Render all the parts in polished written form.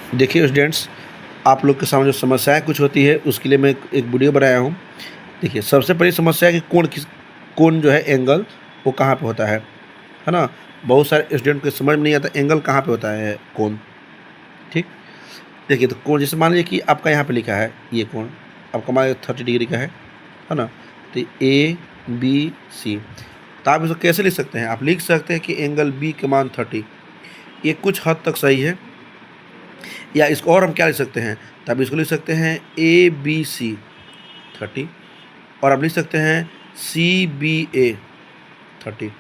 देखिए स्टूडेंट्स, आप लोग के सामने जो समस्याएं कुछ होती है उसके लिए मैं एक वीडियो बनाया हूँ। देखिए, सबसे पहली समस्या है कि कोण जो है एंगल वो कहाँ पे होता है ना। बहुत सारे स्टूडेंट को समझ में नहीं आता एंगल कहाँ पे होता है कोण। ठीक, देखिए तो कोण जैसे मान लीजिए कि आपका यहाँ पे लिखा है ये कोण आपका मान 30 डिग्री का है ना। तो ABC, तो आप इसको कैसे लिख सकते हैं? आप लिख सकते हैं कि एंगल बी का मान 30। ये कुछ हद तक सही है, या इसको और हम क्या लिख सकते हैं? तो आप इसको लिख सकते हैं ABC 30, और आप लिख सकते हैं CBA 30।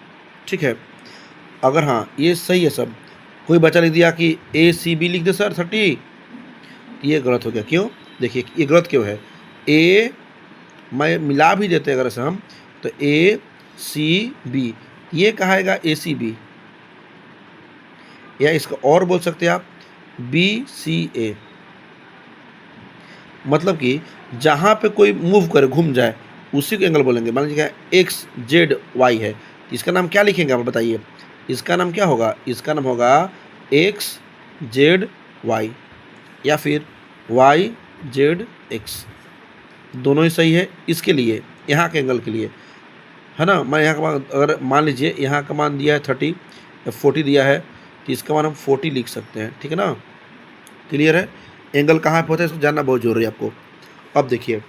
ठीक है, अगर हाँ ये सही है सब, कोई बच्चा लिख दिया कि ACB लिख दे सर 30, ये गलत हो गया। क्यों? देखिए ये गलत क्यों है? ए मैं मिला भी देते अगर ऐसा हम, तो ACB, ये कहा आएगा ACB, या इसको और बोल सकते हैं आप BCA। मतलब कि जहाँ पे कोई मूव करे, घूम जाए, उसी को एंगल बोलेंगे। मान लीजिए XZY है, इसका नाम क्या लिखेंगे आप बताइए? इसका नाम क्या होगा? इसका नाम होगा XZY, या फिर YZX। दोनों ही सही है इसके लिए, यहाँ के एंगल के लिए, है ना। मैं यहाँ का मान, अगर मान लीजिए यहाँ का मान दिया है 30 या 40 दिया है, तो इसका मान हम 40 लिख सकते हैं। ठीक है ना, क्लियर है? एंगल कहाँ पे होता है इसको जानना बहुत जरूरी है आपको। अब देखिए,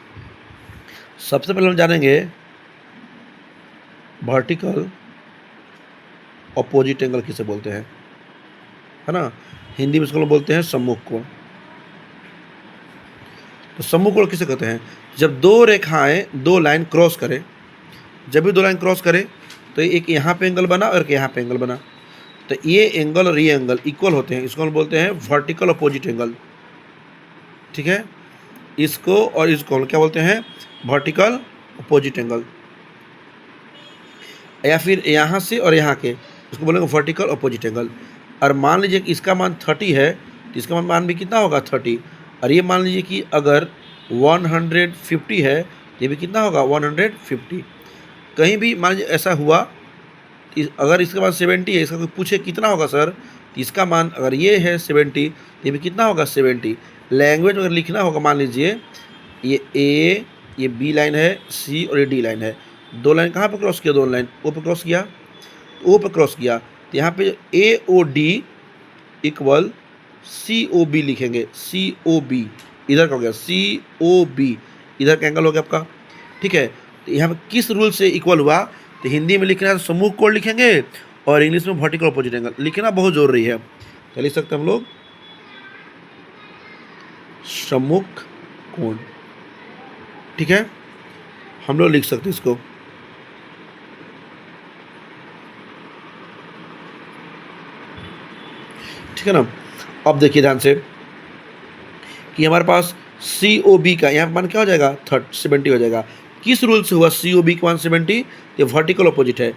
सबसे पहले हम जानेंगे वर्टिकल अपोजिट एंगल किसे बोलते हैं, है ना। हिंदी में इसको लोग बोलते हैं सम्मुख कोण। तो सम्मुख कोण किसे कहते हैं? जब दो रेखाएं, दो लाइन क्रॉस करें, जब भी दो लाइन क्रॉस करें तो एक यहाँ पे एंगल बना और एक यहाँ पे एंगल बना, तो ये एंगल और ये एंगल इक्वल होते हैं, इसको हम बोलते हैं वर्टिकल अपोजिट एंगल। ठीक है, इसको और इसको हम क्या बोलते हैं? Vertical opposite angle. या फिर यहाँ से और यहाँ के, इसको बोलेंगे वर्टिकल अपोजिट एंगल। और मान लीजिए कि इसका मान 30 है, तो इसका मान भी कितना होगा? 30। और ये मान लीजिए कि अगर 150 है, तो ये भी कितना होगा? 150। कहीं भी मान लीजिए ऐसा हुआ, अगर इसका मान 70 है, इसका कोई पूछे कितना होगा सर, तो इसका मान अगर ये है 70, तो ये भी कितना होगा? 70। लैंग्वेज अगर लिखना होगा, मान लीजिए ये A, ये B लाइन है, C और ये D लाइन है। दो लाइन कहाँ पर क्रॉस किया? दोनों लाइन O पर क्रॉस किया, तो O पर क्रॉस किया, तो यहाँ पे AOD इक्वल COB लिखेंगे। COB इधर का हो गया, COB इधर का एंगल हो गया आपका। ठीक है, तो यहाँ पे किस रूल से इक्वल हुआ? तो हिंदी में लिखना है तो सम्मुख कोण लिखेंगे, और इंग्लिश में वर्टिकल अपोजिट एंगल लिखना बहुत जरूरी है। क्या लिख सकते हैं हम लोग? सम्मुख कोण। ठीक है, हम लोग लिख सकते हैं इसको। ठीक है ना। अब देखिए ध्यान से कि हमारे पास COB का यहाँ मान क्या हो जाएगा? 70 हो जाएगा। किस रूल से हुआ COB का मान 70? ये वर्टिकल अपोजिट है।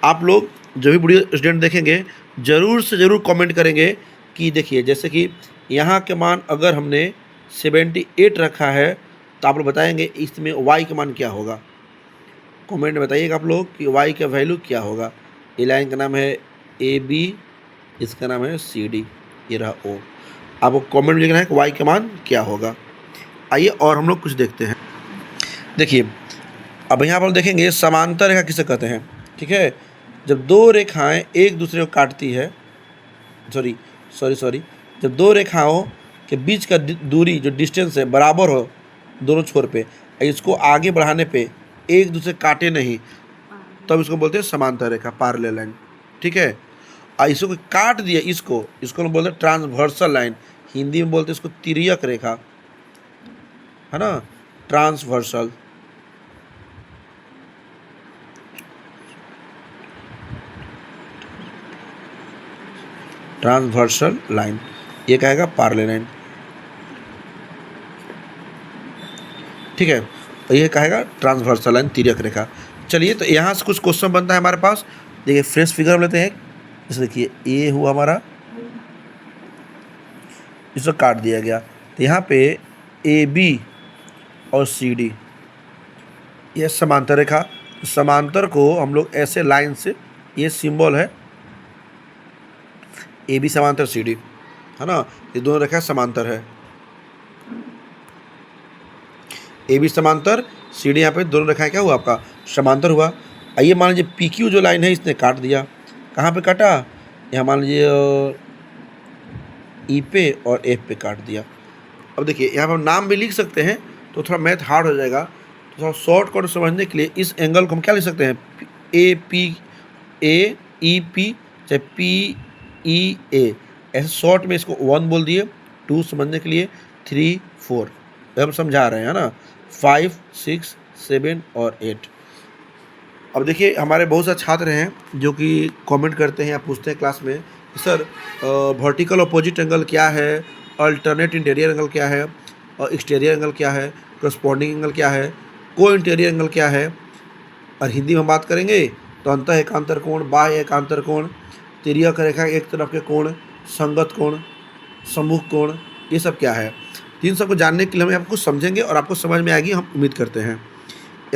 आप लोग जो भी वीडियो स्टूडेंट देखेंगे, ज़रूर से ज़रूर कमेंट करेंगे कि देखिए, जैसे कि यहाँ के मान अगर हमने 78 रखा है, तो आप लोग बताएंगे इसमें Y का मान क्या होगा। कमेंट में बताइएगा आप लोग कि Y का वैल्यू क्या होगा। ये लाइन का नाम है AB, इसका नाम है CD, ये रहा O। आपको कमेंट में लिखना है कि Y का मान क्या होगा। आइए और हम लोग कुछ देखते हैं। देखिए, अब यहाँ पर देखेंगे समांतर रेखा किसे कहते हैं। ठीक है, जब दो रेखाएं एक दूसरे को काटती है, सॉरी, जब दो रेखाओं के बीच का दूरी जो डिस्टेंस है बराबर हो दोनों छोर पे, इसको आगे बढ़ाने पे एक दूसरे काटे नहीं, तब इसको बोलते हैं समांतर रेखा, पैरेलल लाइन। ठीक है, और इसको काट दिया, इसको हम बोलते हैं ट्रांसवर्सल लाइन। हिंदी में बोलते हैं इसको तिर्यक रेखा, है ना, ट्रांसवर्सल। ट्रांसवर्सल लाइन, ये कहेगा पैरेलल लाइन। ठीक है, और ये कहेगा ट्रांसवर्सल लाइन, तिर्यक रेखा। चलिए, तो यहाँ से कुछ क्वेश्चन बनता है हमारे पास। देखिए फ्रेश फिगर हम लेते हैं। जैसे देखिए ये हुआ हमारा, इसको काट दिया गया, तो यहाँ पे AB और CD ये समांतर रेखा। समांतर को हम लोग ऐसे लाइन से, ये सिंबल है AB समांतर CD, है ना। ये दोनों रेखा समांतर है, ए बी समांतर, सी डी यहाँ पे दोनों रेखाएं क्या हुआ आपका समांतर हुआ। आइए मान लीजिए पी क्यू जो लाइन है इसने काट दिया, कहाँ पे काटा, यहाँ मान लीजिए ई पे और एफ पे काट दिया। अब देखिए यहाँ पर हम नाम भी लिख सकते हैं तो थोड़ा मैथ हार्ड हो जाएगा, तो थोड़ा शॉर्ट कट समझने के लिए इस एंगल को हम क्या लिख सकते हैं, A P A E P चाहे पी ई ए, ऐसे शॉर्ट में इसको 1 बोल दिए, 2 समझने के लिए 3 4, हम समझा रहे हैं ना, 5 6 7 और 8। अब देखिए हमारे बहुत सारे छात्र हैं जो कि कमेंट करते हैं या पूछते हैं क्लास में कि सर वर्टिकल अपोजिट एंगल क्या है, अल्टरनेट इंटीरियर एंगल क्या है, और एक्सटीरियर एंगल क्या है, करस्पॉन्डिंग एंगल क्या है, को इंटीरियर एंगल क्या है। और हिंदी में बात करेंगे तो अंतः एकांतर कोण, बाह्य एकांतर कोण, तिर्यक रेखा एक तरफ के कोण, संगत कोण, सम्मुख कोण, ये सब क्या है। इन सबको जानने के लिए हम आपको समझेंगे और आपको समझ में आएगी, हम उम्मीद करते हैं।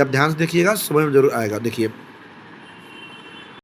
आप ध्यान से देखिएगा, समझ में जरूर आएगा। देखिए